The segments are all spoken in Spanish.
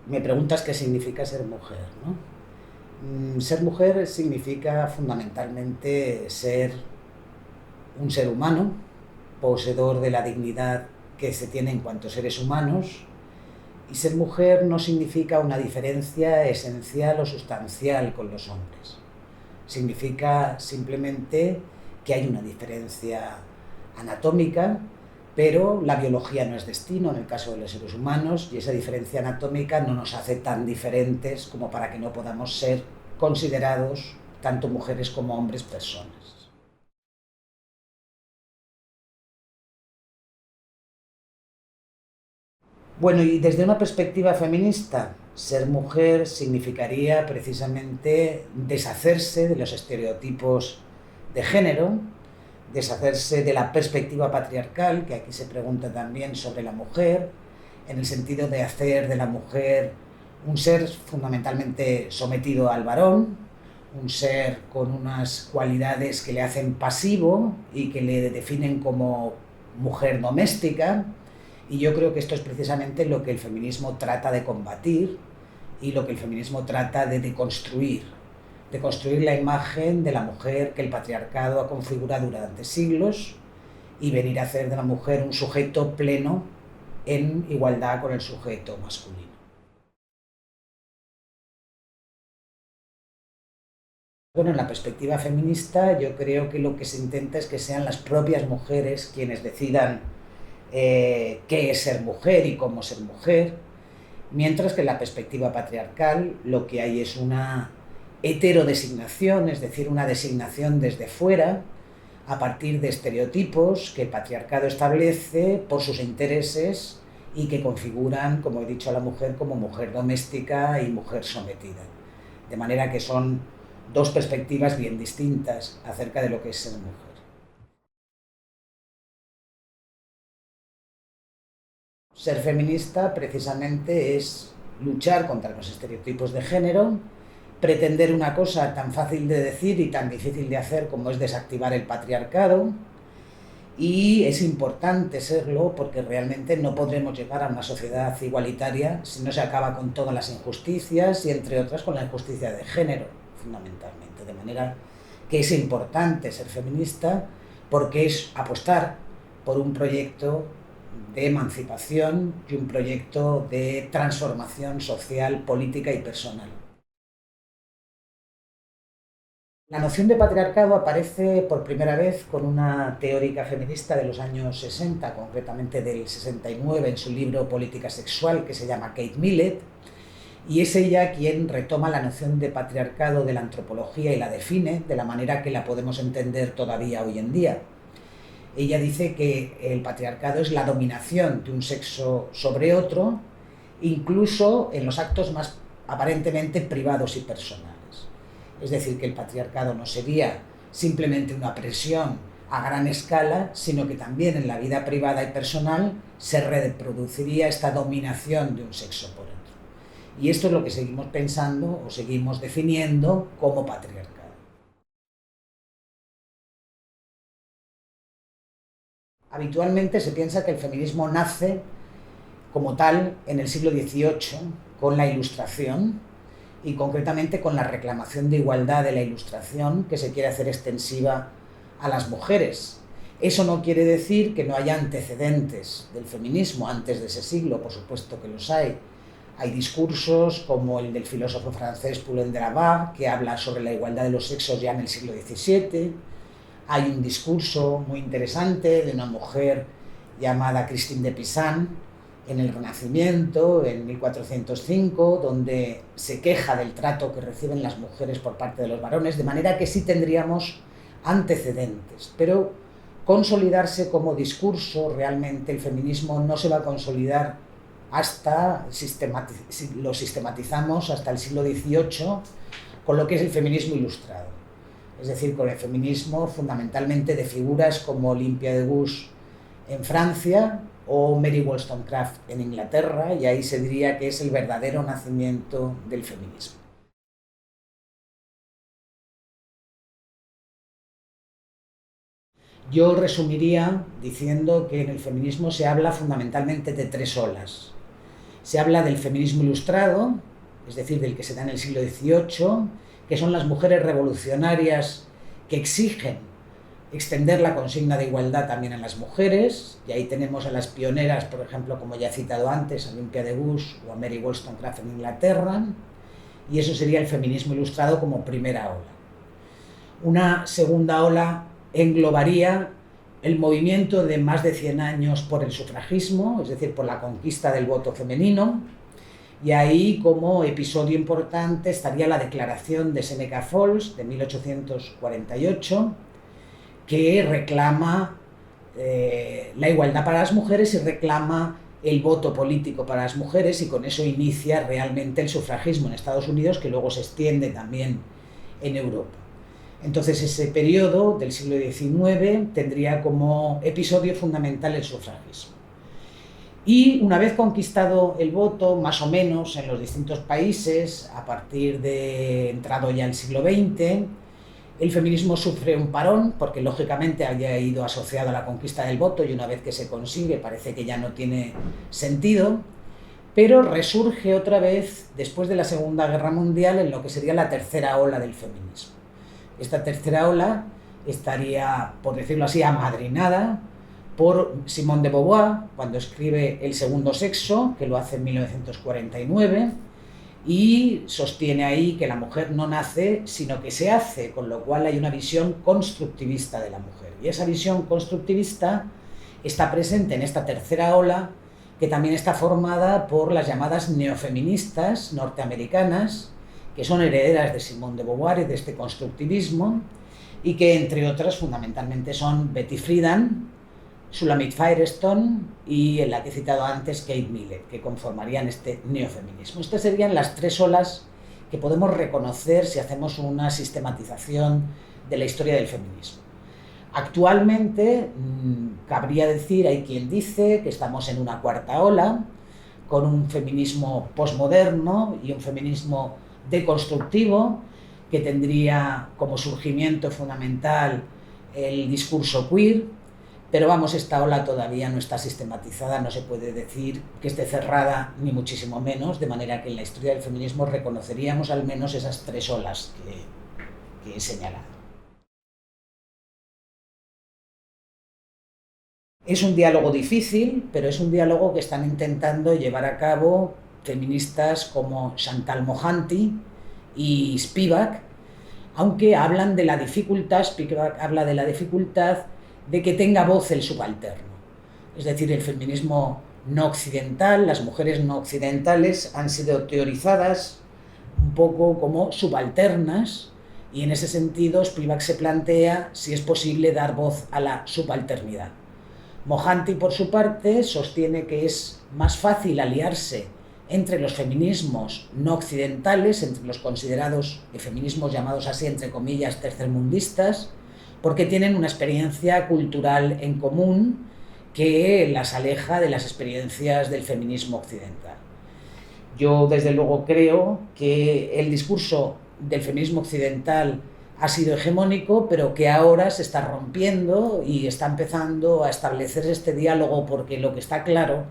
Me preguntas qué significa ser mujer, ¿no? Ser mujer significa fundamentalmente ser un ser humano, poseedor de la dignidad que se tiene en cuanto a seres humanos, y ser mujer no significa una diferencia esencial o sustancial con los hombres. Significa simplemente que hay una diferencia anatómica, pero la biología no es destino en el caso de los seres humanos, y esa diferencia anatómica no nos hace tan diferentes como para que no podamos ser considerados, tanto mujeres como hombres, personas. Bueno, y desde una perspectiva feminista, ser mujer significaría precisamente deshacerse de los estereotipos de género, deshacerse de la perspectiva patriarcal, que aquí se pregunta también sobre la mujer, en el sentido de hacer de la mujer un ser fundamentalmente sometido al varón, un ser con unas cualidades que le hacen pasivo y que le definen como mujer doméstica. Y yo creo que esto es precisamente lo que el feminismo trata de combatir y lo que el feminismo trata de construir la imagen de la mujer que el patriarcado ha configurado durante siglos y venir a hacer de la mujer un sujeto pleno en igualdad con el sujeto masculino. Bueno, en la perspectiva feminista yo creo que lo que se intenta es que sean las propias mujeres quienes decidan qué es ser mujer y cómo ser mujer, mientras que en la perspectiva patriarcal lo que hay es una heterodesignación, es decir, una designación desde fuera, a partir de estereotipos que el patriarcado establece por sus intereses y que configuran, como he dicho, a la mujer como mujer doméstica y mujer sometida. De manera que son dos perspectivas bien distintas acerca de lo que es ser mujer. Ser feminista precisamente es luchar contra los estereotipos de género, pretender una cosa tan fácil de decir y tan difícil de hacer como es desactivar el patriarcado, y es importante serlo porque realmente no podremos llegar a una sociedad igualitaria si no se acaba con todas las injusticias y entre otras con la injusticia de género, fundamentalmente. De manera que es importante ser feminista porque es apostar por un proyecto de emancipación y un proyecto de transformación social, política y personal. La noción de patriarcado aparece por primera vez con una teórica feminista de los años 60, concretamente del 69, en su libro Política Sexual, que se llama Kate Millett, y es ella quien retoma la noción de patriarcado de la antropología y la define de la manera que la podemos entender todavía hoy en día. Ella dice que el patriarcado es la dominación de un sexo sobre otro, incluso en los actos más aparentemente privados y personales. Es decir, que el patriarcado no sería simplemente una presión a gran escala, sino que también en la vida privada y personal se reproduciría esta dominación de un sexo por otro. Y esto es lo que seguimos pensando o seguimos definiendo como patriarcado. Habitualmente se piensa que el feminismo nace como tal en el siglo XVIII con la Ilustración y concretamente con la reclamación de igualdad de la Ilustración que se quiere hacer extensiva a las mujeres. Eso no quiere decir que no haya antecedentes del feminismo antes de ese siglo, por supuesto que los hay. Hay discursos como el del filósofo francés Poulain de la Barre, que habla sobre la igualdad de los sexos ya en el siglo XVII. Hay un discurso muy interesante de una mujer llamada Christine de Pizan en el Renacimiento, en 1405, donde se queja del trato que reciben las mujeres por parte de los varones, de manera que sí tendríamos antecedentes. Pero consolidarse como discurso, realmente el feminismo no se va a consolidar hasta, lo sistematizamos hasta el siglo XVIII, con lo que es el feminismo ilustrado. Es decir, con el feminismo fundamentalmente de figuras como Olympia de Gouges en Francia o Mary Wollstonecraft en Inglaterra, y ahí se diría que es el verdadero nacimiento del feminismo. Yo resumiría diciendo que en el feminismo se habla fundamentalmente de tres olas. Se habla del feminismo ilustrado, es decir, del que se da en el siglo XVIII, que son las mujeres revolucionarias que exigen extender la consigna de igualdad también a las mujeres, y ahí tenemos a las pioneras, por ejemplo, como ya he citado antes, a Olympia de Gouges o a Mary Wollstonecraft en Inglaterra, y eso sería el feminismo ilustrado como primera ola. Una segunda ola englobaría el movimiento de más de 100 años por el sufragismo, es decir, por la conquista del voto femenino, y ahí como episodio importante estaría la declaración de Seneca Falls de 1848, que reclama la igualdad para las mujeres y reclama el voto político para las mujeres, y con eso inicia realmente el sufragismo en Estados Unidos, que luego se extiende también en Europa. Entonces ese periodo del siglo XIX tendría como episodio fundamental el sufragismo. Y una vez conquistado el voto, más o menos en los distintos países, a partir de entrado ya el siglo XX, el feminismo sufre un parón, porque lógicamente había ido asociado a la conquista del voto, y una vez que se consigue parece que ya no tiene sentido, pero resurge otra vez después de la Segunda Guerra Mundial en lo que sería la tercera ola del feminismo. Esta tercera ola estaría, por decirlo así, amadrinada por Simone de Beauvoir, cuando escribe El segundo sexo, que lo hace en 1949, y sostiene ahí que la mujer no nace, sino que se hace, con lo cual hay una visión constructivista de la mujer. Y esa visión constructivista está presente en esta tercera ola, que también está formada por las llamadas neofeministas norteamericanas, que son herederas de Simone de Beauvoir y de este constructivismo, y que entre otras fundamentalmente son Betty Friedan, Shulamit Firestone y la que he citado antes, Kate Millett, que conformarían este neofeminismo. Estas serían las tres olas que podemos reconocer si hacemos una sistematización de la historia del feminismo. Actualmente, cabría decir, hay quien dice que estamos en una cuarta ola, con un feminismo posmoderno y un feminismo deconstructivo, que tendría como surgimiento fundamental el discurso queer, pero vamos, esta ola todavía no está sistematizada, no se puede decir que esté cerrada, ni muchísimo menos, de manera que en la historia del feminismo reconoceríamos al menos esas tres olas que he señalado. Es un diálogo difícil, pero es un diálogo que están intentando llevar a cabo feministas como Chantal Mohanty y Spivak, aunque hablan de la dificultad, Spivak habla de la dificultad de que tenga voz el subalterno. Es decir, el feminismo no occidental, las mujeres no occidentales han sido teorizadas un poco como subalternas, y en ese sentido Spivak se plantea si es posible dar voz a la subalternidad. Mohanty, por su parte, sostiene que es más fácil aliarse entre los feminismos no occidentales, entre los considerados feminismos llamados así, entre comillas, tercermundistas, porque tienen una experiencia cultural en común que las aleja de las experiencias del feminismo occidental. Yo, desde luego, creo que el discurso del feminismo occidental ha sido hegemónico, pero que ahora se está rompiendo y está empezando a establecerse este diálogo, porque lo que está claro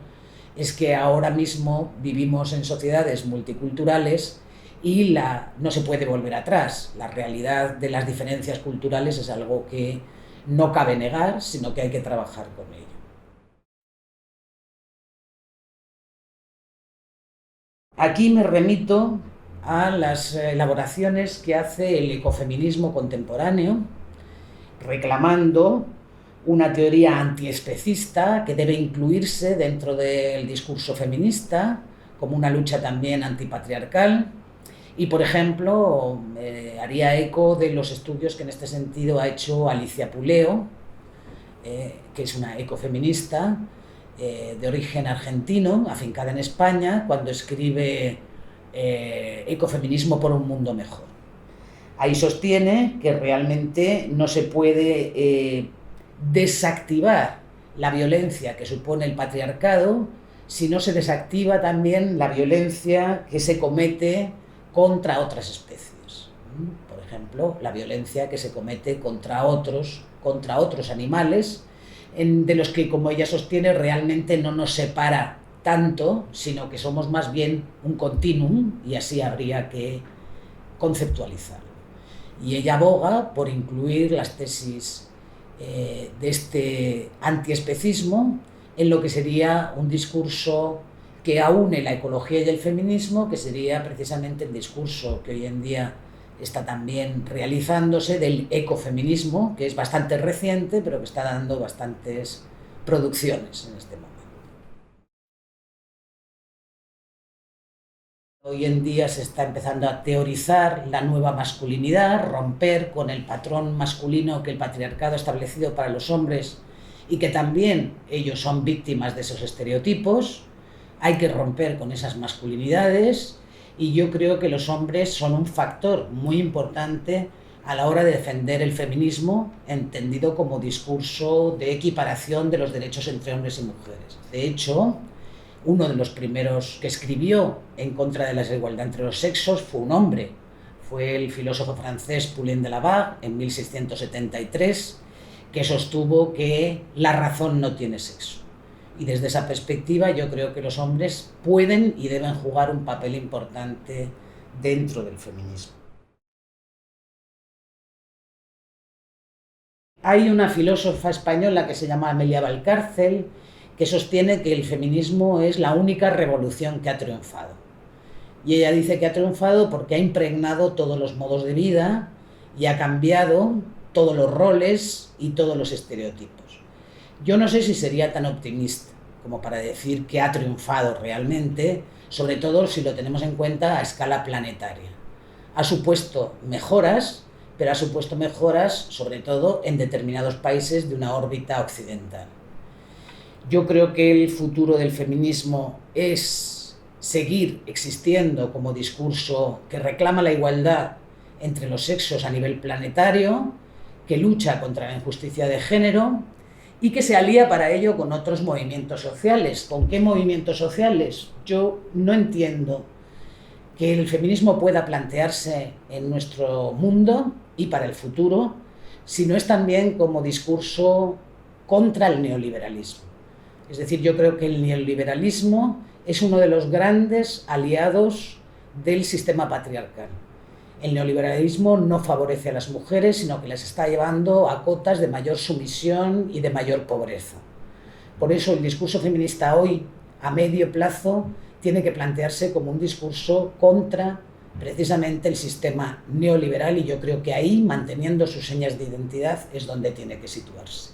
es que ahora mismo vivimos en sociedades multiculturales y no se puede volver atrás. La realidad de las diferencias culturales es algo que no cabe negar, sino que hay que trabajar con ello. Aquí me remito a las elaboraciones que hace el ecofeminismo contemporáneo, reclamando una teoría antiespecista que debe incluirse dentro del discurso feminista, como una lucha también antipatriarcal. Y, por ejemplo, haría eco de los estudios que en este sentido ha hecho Alicia Puleo, que es una ecofeminista de origen argentino, afincada en España, cuando escribe Ecofeminismo por un mundo mejor. Ahí sostiene que realmente no se puede desactivar la violencia que supone el patriarcado si no se desactiva también la violencia que se comete contra otras especies. Por ejemplo, la violencia que se comete contra otros animales, de los que, como ella sostiene, realmente no nos separa tanto, sino que somos más bien un continuum y así habría que conceptualizarlo. Y ella aboga por incluir las tesis de este antiespecismo en lo que sería un discurso que aúne la ecología y el feminismo, que sería precisamente el discurso que hoy en día está también realizándose del ecofeminismo, que es bastante reciente, pero que está dando bastantes producciones en este momento. Hoy en día se está empezando a teorizar la nueva masculinidad, romper con el patrón masculino que el patriarcado ha establecido para los hombres y que también ellos son víctimas de esos estereotipos. Hay que romper con esas masculinidades y yo creo que los hombres son un factor muy importante a la hora de defender el feminismo, entendido como discurso de equiparación de los derechos entre hombres y mujeres. De hecho, uno de los primeros que escribió en contra de la desigualdad entre los sexos fue un hombre. Fue el filósofo francés Poulain de la Barre, en 1673, que sostuvo que la razón no tiene sexo. Y desde esa perspectiva yo creo que los hombres pueden y deben jugar un papel importante dentro del feminismo. Hay una filósofa española que se llama Amelia Valcárcel, que sostiene que el feminismo es la única revolución que ha triunfado. Y ella dice que ha triunfado porque ha impregnado todos los modos de vida y ha cambiado todos los roles y todos los estereotipos. Yo no sé si sería tan optimista como para decir que ha triunfado realmente, sobre todo si lo tenemos en cuenta a escala planetaria. Ha supuesto mejoras, pero ha supuesto mejoras sobre todo en determinados países de una órbita occidental. Yo creo que el futuro del feminismo es seguir existiendo como discurso que reclama la igualdad entre los sexos a nivel planetario, que lucha contra la injusticia de género y que se alía para ello con otros movimientos sociales. ¿Con qué movimientos sociales? Yo no entiendo que el feminismo pueda plantearse en nuestro mundo y para el futuro, si no es también como discurso contra el neoliberalismo. Es decir, yo creo que el neoliberalismo es uno de los grandes aliados del sistema patriarcal. El neoliberalismo no favorece a las mujeres, sino que las está llevando a cotas de mayor sumisión y de mayor pobreza. Por eso el discurso feminista hoy, a medio plazo, tiene que plantearse como un discurso contra precisamente el sistema neoliberal y yo creo que ahí, manteniendo sus señas de identidad, es donde tiene que situarse.